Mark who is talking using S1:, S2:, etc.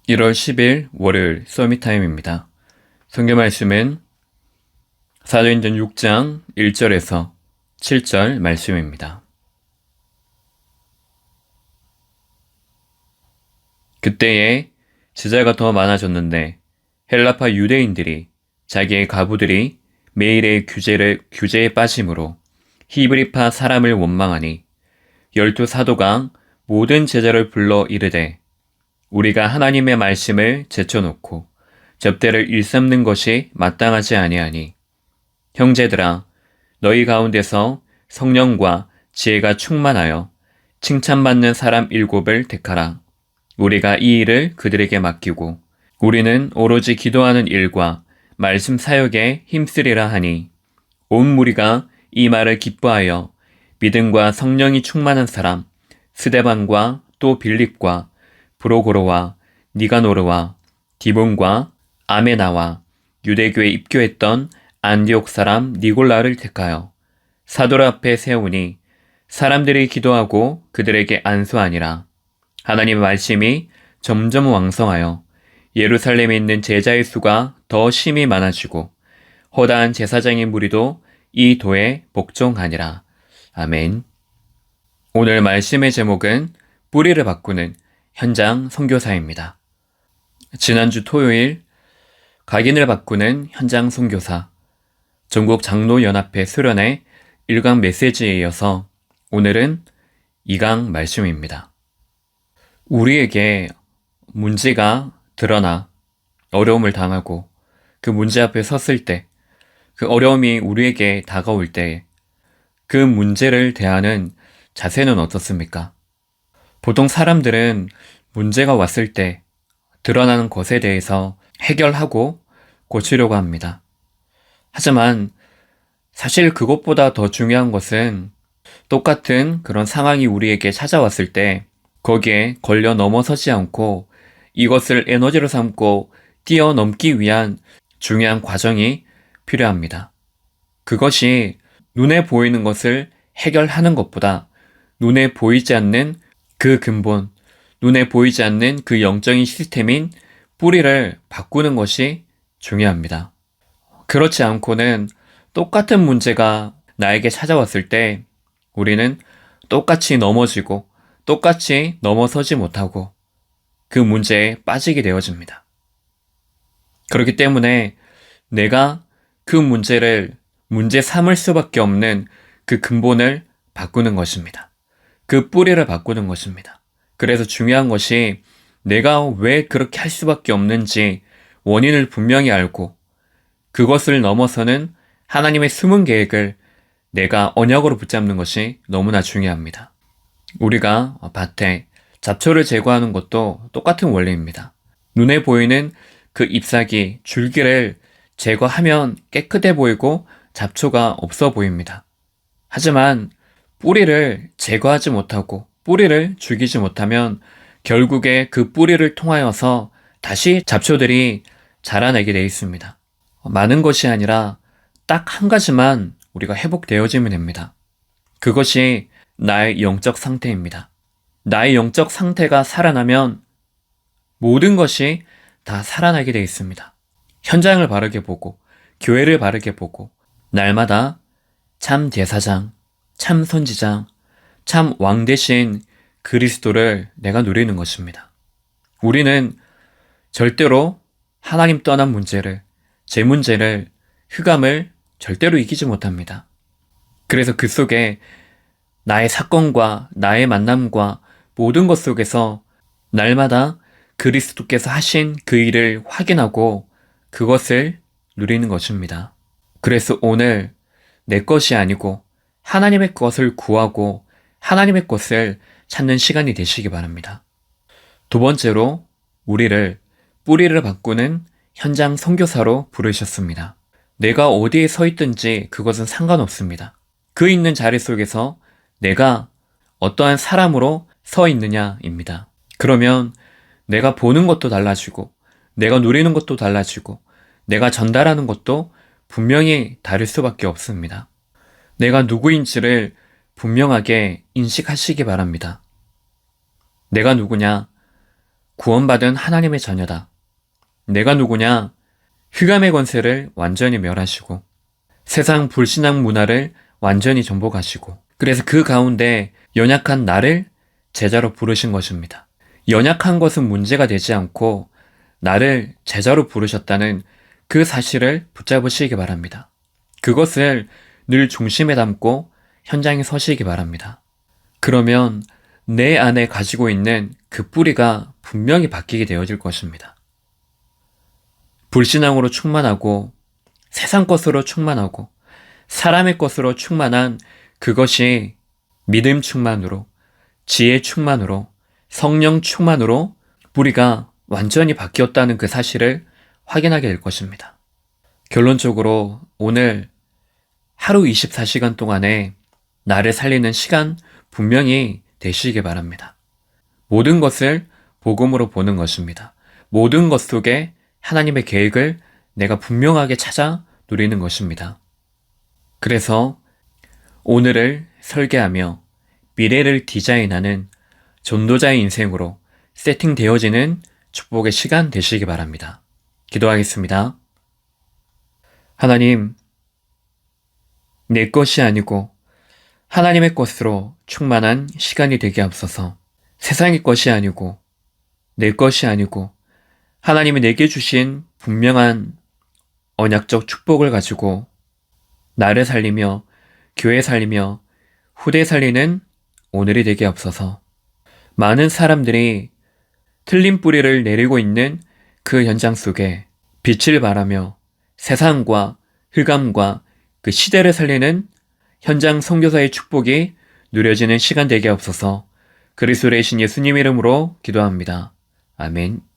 S1: 1월 10일 월요일 서밋타임입니다. 성경 말씀은 사도행전 6장 1절에서 7절 말씀입니다. 그때에 제자가 더 많아졌는데 헬라파 유대인들이 자기의 가부들이 매일의 규제에 빠짐으로 히브리파 사람을 원망하니 12사도가 모든 제자를 불러 이르되 우리가 하나님의 말씀을 제쳐놓고 접대를 일삼는 것이 마땅하지 아니하니 형제들아 너희 가운데서 성령과 지혜가 충만하여 칭찬받는 사람 7을 택하라. 우리가 이 일을 그들에게 맡기고 우리는 오로지 기도하는 일과 말씀 사역에 힘쓰리라 하니 온 무리가 이 말을 기뻐하여 믿음과 성령이 충만한 사람 스데반과 또 빌립과 브로고로와 니가노르와 디본과 아메나와 유대교에 입교했던 안디옥 사람 니골라를 택하여 사도들 앞에 세우니 사람들이 기도하고 그들에게 안수하니라. 하나님의 말씀이 점점 왕성하여 예루살렘에 있는 제자의 수가 더 심히 많아지고 허다한 제사장의 무리도 이 도에 복종하니라. 아멘. 오늘 말씀의 제목은 뿌리를 바꾸는 현장 선교사입니다. 지난주 토요일 각인을 바꾸는 현장 선교사 전국 장로연합회 수련회 1강 메시지에 이어서 오늘은 2강 말씀입니다. 우리에게 문제가 드러나 어려움을 당하고 그 문제 앞에 섰을 때, 그 어려움이 우리에게 다가올 때 그 문제를 대하는 자세는 어떻습니까? 보통 사람들은 문제가 왔을 때 드러나는 것에 대해서 해결하고 고치려고 합니다. 하지만 사실 그것보다 더 중요한 것은 똑같은 그런 상황이 우리에게 찾아왔을 때 거기에 걸려 넘어서지 않고 이것을 에너지로 삼고 뛰어넘기 위한 중요한 과정이 필요합니다. 그것이 눈에 보이는 것을 해결하는 것보다 눈에 보이지 않는 그 근본, 눈에 보이지 않는 그 영적인 시스템인 뿌리를 바꾸는 것이 중요합니다. 그렇지 않고는 똑같은 문제가 나에게 찾아왔을 때 우리는 똑같이 넘어지고 똑같이 넘어서지 못하고 그 문제에 빠지게 되어집니다. 그렇기 때문에 내가 그 문제를 문제 삼을 수밖에 없는 그 근본을 바꾸는 것입니다. 그 뿌리를 바꾸는 것입니다. 그래서 중요한 것이 내가 왜 그렇게 할 수밖에 없는지 원인을 분명히 알고 그것을 넘어서는 하나님의 숨은 계획을 내가 언약으로 붙잡는 것이 너무나 중요합니다. 우리가 밭에 잡초를 제거하는 것도 똑같은 원리입니다. 눈에 보이는 그 잎사귀, 줄기를 제거하면 깨끗해 보이고 잡초가 없어 보입니다. 하지만 뿌리를 제거하지 못하고 뿌리를 죽이지 못하면 결국에 그 뿌리를 통하여서 다시 잡초들이 자라나게 되어 있습니다. 많은 것이 아니라 딱 한 가지만 우리가 회복되어지면 됩니다. 그것이 나의 영적 상태입니다. 나의 영적 상태가 살아나면 모든 것이 다 살아나게 되어 있습니다. 현장을 바르게 보고 교회를 바르게 보고 날마다 참 제사장, 참 선지장, 참 왕 대신 그리스도를 내가 누리는 것입니다. 우리는 절대로 하나님 떠난 문제를, 제 문제를, 흑암을 절대로 이기지 못합니다. 그래서 그 속에 나의 사건과 나의 만남과 모든 것 속에서 날마다 그리스도께서 하신 그 일을 확인하고 그것을 누리는 것입니다. 그래서 오늘 내 것이 아니고 하나님의 것을 구하고 하나님의 것을 찾는 시간이 되시기 바랍니다. 두 번째로 우리를 뿌리를 바꾸는 현장 선교사로 부르셨습니다. 내가 어디에 서 있든지 그것은 상관없습니다. 그 있는 자리 속에서 내가 어떠한 사람으로 서 있느냐입니다. 그러면 내가 보는 것도 달라지고 내가 누리는 것도 달라지고 내가 전달하는 것도 분명히 다를 수밖에 없습니다. 내가 누구인지를 분명하게 인식하시기 바랍니다. 내가 누구냐? 구원받은 하나님의 자녀다. 내가 누구냐? 흑암의 권세를 완전히 멸하시고 세상 불신앙 문화를 완전히 정복하시고 그래서 그 가운데 연약한 나를 제자로 부르신 것입니다. 연약한 것은 문제가 되지 않고 나를 제자로 부르셨다는 그 사실을 붙잡으시기 바랍니다. 그것을 늘 중심에 담고 현장에 서시기 바랍니다. 그러면 내 안에 가지고 있는 그 뿌리가 분명히 바뀌게 되어질 것입니다. 불신앙으로 충만하고 세상 것으로 충만하고 사람의 것으로 충만한 그것이 믿음 충만으로 지혜 충만으로 성령 충만으로 뿌리가 완전히 바뀌었다는 그 사실을 확인하게 될 것입니다. 결론적으로 오늘 하루 24시간 동안에 나를 살리는 시간 분명히 되시기 바랍니다. 모든 것을 복음으로 보는 것입니다. 모든 것 속에 하나님의 계획을 내가 분명하게 찾아 누리는 것입니다. 그래서 오늘을 설계하며 미래를 디자인하는 전도자의 인생으로 세팅되어지는 축복의 시간 되시기 바랍니다. 기도하겠습니다. 하나님, 내 것이 아니고 하나님의 것으로 충만한 시간이 되게 하옵소서. 세상의 것이 아니고 내 것이 아니고 하나님이 내게 주신 분명한 언약적 축복을 가지고 나를 살리며 교회 살리며 후대 살리는 오늘이 되게 하옵소서. 많은 사람들이 틀린 뿌리를 내리고 있는 그 현장 속에 빛을 발하며 세상과 흑암과 그 시대를 살리는 현장 선교사의 축복이 누려지는 시간 되게 하옵소서. 그리스도의 신 예수님 이름으로 기도합니다. 아멘.